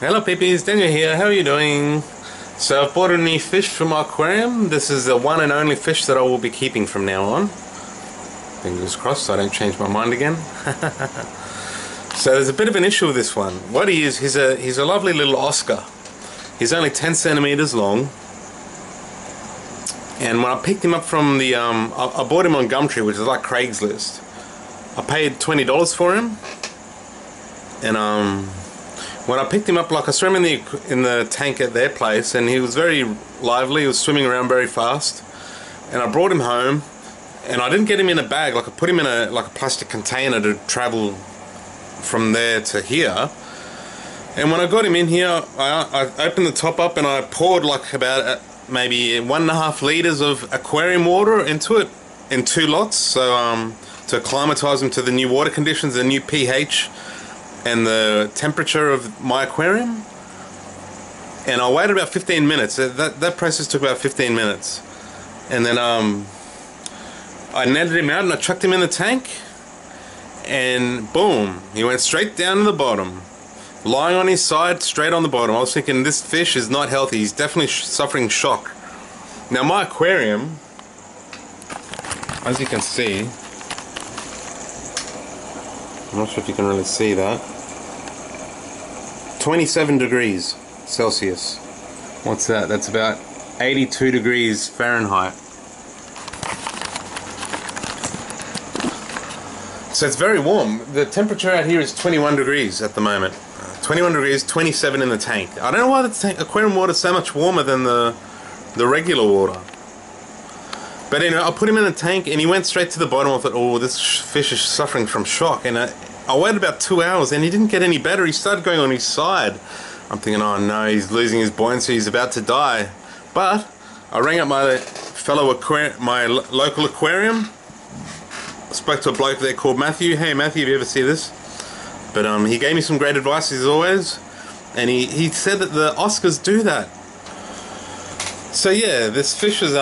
Hello peepies, Daniel here, how are you doing? So I've bought a new fish for my aquarium. This is the one and only fish that I will be keeping from now on. Fingers crossed I don't change my mind again. So there's a bit of an issue with this one. What he is, he's a lovely little Oscar. He's only 10 centimeters long. And when I picked him up from the, I bought him on Gumtree, which is like Craigslist. I paid $20 for him. And when I picked him up, like I saw him in the tank at their place, and he was very lively. He was swimming around very fast, and I brought him home, and I didn't get him in a bag. Like I put him in a plastic container to travel from there to here. And when I got him in here, I opened the top up and I poured like about maybe 1.5 liters of aquarium water into it in 2 lots. So to acclimatize him to the new water conditions, the new pH. And the temperature of my aquarium, and I waited about 15 minutes. That process took about 15 minutes, and then I netted him out and I chucked him in the tank, and boom, he went straight down to the bottom, lying on his side straight on the bottom. I was thinking, this fish is not healthy. He's definitely suffering shock. Now my aquarium, as you can see, I'm not sure if you can really see that. 27 degrees Celsius. What's that? That's about 82 degrees Fahrenheit. So it's very warm. The temperature out here is 21 degrees at the moment. 21 degrees, 27 in the tank. I don't know why the aquarium water is so much warmer than the regular water. But anyway, I put him in the tank and he went straight to the bottom. I thought, oh, this fish is suffering from shock. And I waited about 2 hours and he didn't get any better. He started going on his side. I'm thinking, oh no, he's losing his buoyancy. He's about to die. But I rang up my local aquarium. I spoke to a bloke there called Matthew. Hey Matthew, have you ever seen this? But he gave me some great advice as always. And he said that the Oscars do that. So yeah, this fish is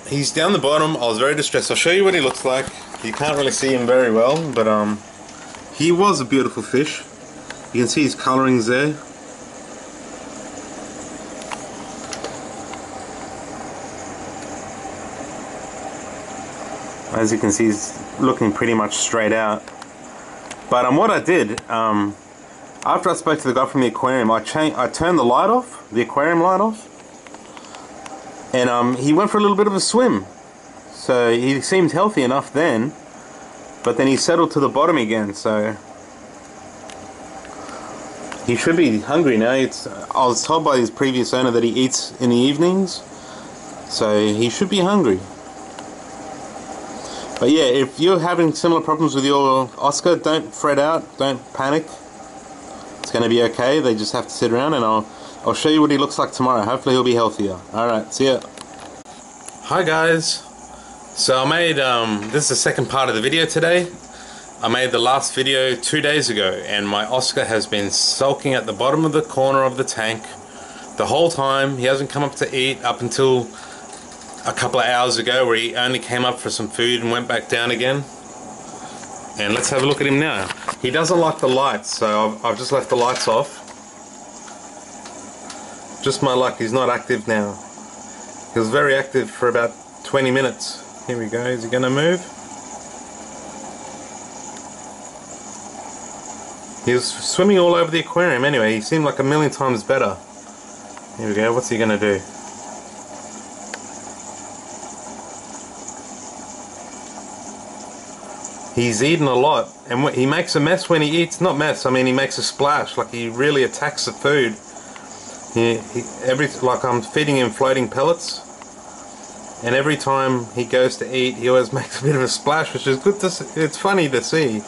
he's down the bottom. I was very distressed. I'll show you what he looks like. You can't really see him very well, but he was a beautiful fish. You can see his colorings there. As you can see, he's looking pretty much straight out. But what I did, after I spoke to the guy from the aquarium, I turned the light off, the aquarium light off. And he went for a little bit of a swim. So he seemed healthy enough then, but then he settled to the bottom again, so he should be hungry now. I was told by his previous owner that he eats in the evenings, so he should be hungry. But yeah, if you're having similar problems with your Oscar, don't fret out, don't panic. It's going to be okay. They just have to sit around, and I'll show you what he looks like tomorrow. Hopefully he'll be healthier. Alright, see ya. Hi guys. So I made, this is the second part of the video today. I made the last video 2 days ago, and my Oscar has been sulking at the bottom of the corner of the tank the whole time. He hasn't come up to eat up until a couple of hours ago, where he only came up for some food and went back down again. And let's have a look at him now. He doesn't like the lights, so I've just left the lights off. Just my luck, he's not active now. He was very active for about 20 minutes. Here we go, is he going to move? He was swimming all over the aquarium anyway. He seemed like a million times better. Here we go, what's he going to do? He's eaten a lot, and he makes a mess when he eats. Not mess, I mean he makes a splash, like he really attacks the food. Like I'm feeding him floating pellets, and every time he goes to eat, he always makes a bit of a splash, which is good to see. It's funny to see.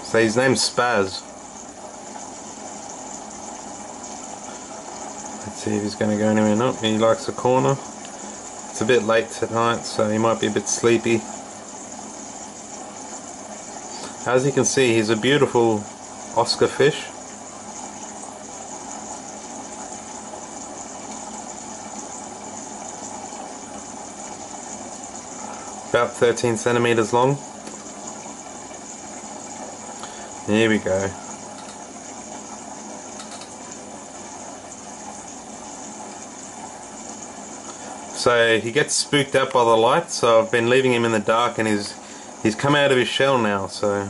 So his name's Spaz. Let's see if he's going to go anywhere. Nope, he likes the corner. It's a bit late tonight, so he might be a bit sleepy. As you can see, he's a beautiful Oscar fish. About 13 centimeters long. Here we go. So he gets spooked out by the light, so I've been leaving him in the dark, and he's come out of his shell now, so.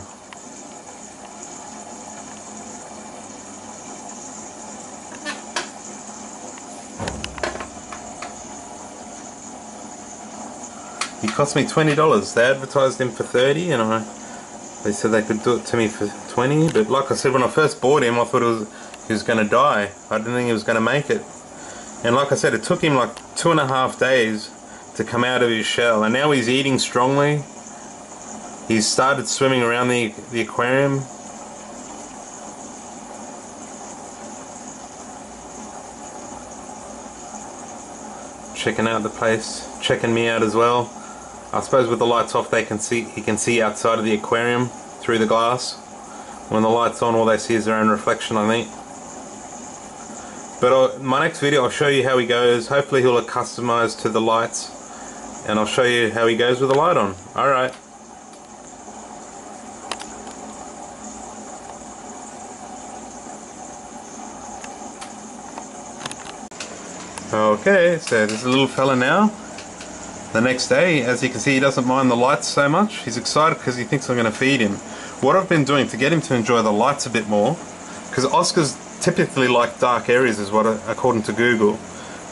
He cost me $20. They advertised him for $30, and they said they could do it to me for $20. But like I said, when I first bought him, I thought he was going to die. I didn't think he was going to make it. And like I said, it took him like 2.5 days to come out of his shell, and now he's eating strongly. He's started swimming around the aquarium. Checking out the place, checking me out as well. I suppose with the lights off, he can see outside of the aquarium through the glass. When the light's on, all they see is their own reflection, I think. But my next video, I'll show you how he goes. Hopefully he'll customize to the lights, and I'll show you how he goes with the light on. Alright. Okay, so there's a little fella now. The next day, as you can see, he doesn't mind the lights so much. He's excited because he thinks I'm going to feed him. What I've been doing to get him to enjoy the lights a bit more, because Oscars typically like dark areas is what, according to Google.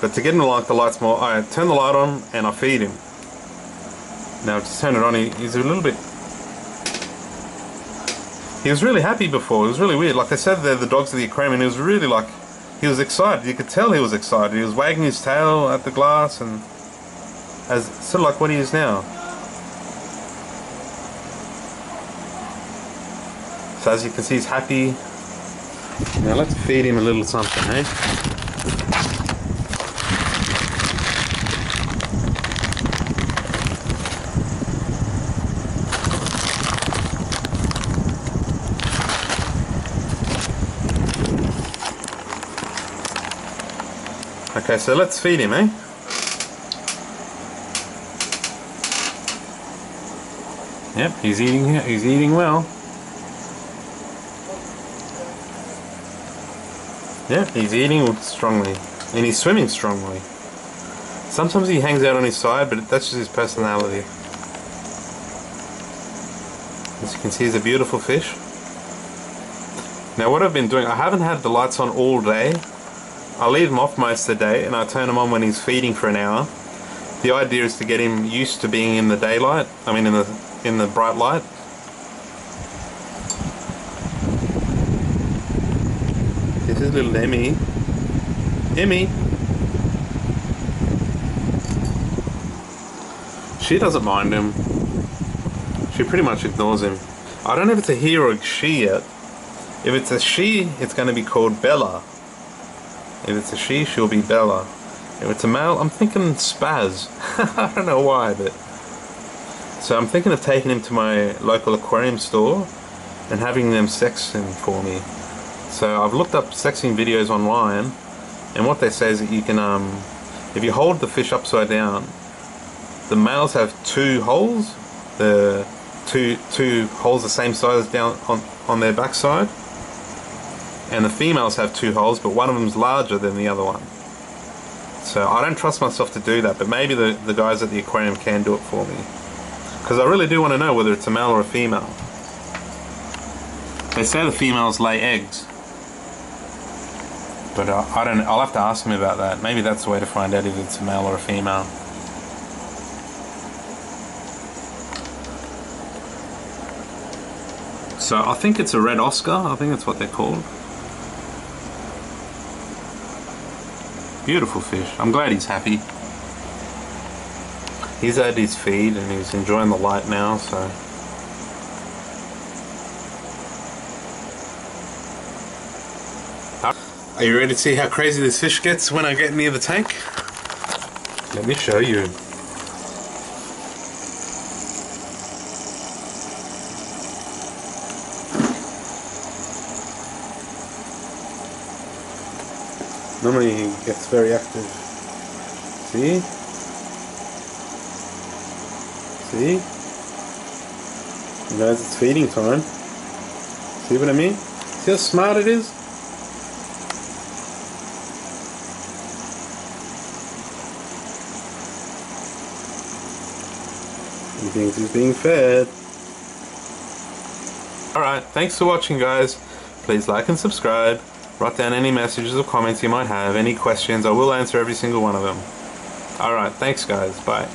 But to get him to like the lights more, I turn the light on and I feed him. Now just turn it on, he's a little bit... He was really happy before, it was really weird. Like I said, they're the dogs of the aquarium, and he was really like... He was excited, you could tell he was excited. He was wagging his tail at the glass, and as sort of like what he is now. So as you can see, he's happy. Now let's feed him a little something, eh? Okay, so let's feed him, eh? Yep, he's eating well. Yep, he's eating strongly. And he's swimming strongly. Sometimes he hangs out on his side, but that's just his personality. As you can see, he's a beautiful fish. Now what I've been doing, I haven't had the lights on all day. I leave him off most of the day, and I turn him on when he's feeding for an hour. The idea is to get him used to being in the daylight, I mean in the bright light. This is little Emmy. Emmy! She doesn't mind him. She pretty much ignores him. I don't know if it's a he or a she yet. If it's a she, it's going to be called Bella. If it's a she, she'll be Bella. If it's a male, I'm thinking Spaz. I don't know why, but... So I'm thinking of taking him to my local aquarium store and having them sex him for me. So I've looked up sexing videos online, and what they say is that you can, if you hold the fish upside down, the males have 2 holes, the two holes the same size down on their backside, and the females have 2 holes, but one of them's larger than the other one. So I don't trust myself to do that, but maybe the guys at the aquarium can do it for me, because I really do want to know whether it's a male or a female. They say the females lay eggs, but I don't. I'll have to ask them about that. Maybe that's the way to find out if it's a male or a female. So I think it's a red Oscar. I think that's what they're called. Beautiful fish. I'm glad he's happy. He's had his feed and he's enjoying the light now, so. Are you ready to see how crazy this fish gets when I get near the tank? Let me show you. Normally he gets very active. See? See? He knows it's feeding time. See what I mean? See how smart it is? He thinks he's being fed. Alright, thanks for watching, guys. Please like and subscribe. Write down any messages or comments you might have. Any questions, I will answer every single one of them. Alright, thanks guys. Bye.